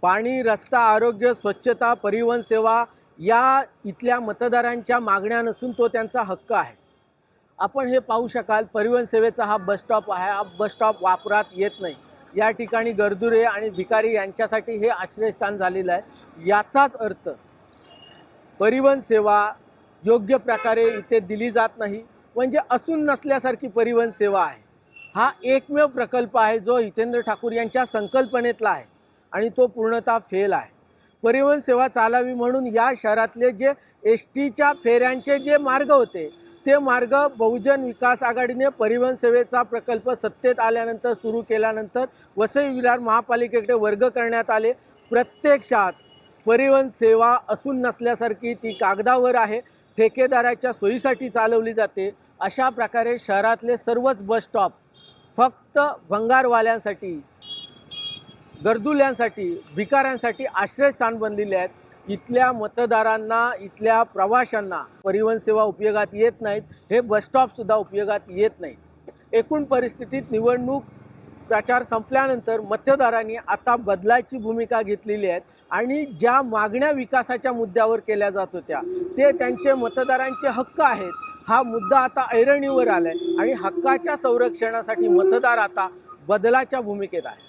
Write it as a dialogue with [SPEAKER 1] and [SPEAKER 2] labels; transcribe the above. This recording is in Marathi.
[SPEAKER 1] पाणी, रस्ता, आरोग्य, स्वच्छता, परिवहन सेवा या इथल्या मतदारांच्या मागण्या नसून तो त्यांचा हक्क आहे। आपण हे पाहू शकाल, परिवहन सेवेचा हा बस स्टॉप आहे। हा बस स्टॉप वापरात येत नाही। या ठिकाणी गरजुरे आणि भिकारी यांच्यासाठी हे आश्रयस्थान झालेलं आहे। याचाच अर्थ परिवहन सेवा योग्य प्रकारे इथे दिली जात नाही, म्हणजे असून नसल्यासारखी परिवहन सेवा आहे। हा एकमेव प्रकल्प आहे जो हितेंद्र ठाकूर यांच्या संकल्पनेतला आहे आणि तो पूर्णतः फेल आहे। परिवहन सेवा चालावी म्हणून या शहरातले जे एसटीच्या फेऱ्यांचे जे मार्ग होते ते मार्ग बहुजन विकास आघाडीने परिवहन सेवेचा प्रकल्प सत्तेत आल्यानंतर सुरू केल्यानंतर वसई विरार महापालिकेकडे वर्ग करण्यात आले। प्रत्यक्षात परिवहन सेवा असून नसल्यासारखी ती कागदावर आहे, ठेकेदाराच्या सोयीसाठी चालवली जाते। अशा प्रकारे शहरातले सर्वच बस स्टॉप फक्त भंगारवाल्यांसाठी, गरजुल्यांसाठी, भिकाऱ्यांसाठी आश्रयस्थान बनलेले आहेत। इथल्या मतदारांना, इथल्या प्रवाशांना परिवहन सेवा उपयोगात येत नाहीत, हे बस स्टॉप सुद्धा उपयोगात येत नाहीत। एकूण परिस्थितीत निवडणूक प्रचार संपल्यानंतर मतदारांनी आता बदलाची भूमिका घेतलेली आहे आणि ज्या मागण्या विकासाच्या मुद्द्यावर केल्या जात होत्या ते त्यांचे मतदारांचे हक्क आहेत, हा मुद्दा आता ऐरणीवर आलाय आणि हक्काच्या संरक्षणासाठी मतदार आता बदलाच्या भूमिकेत आहे।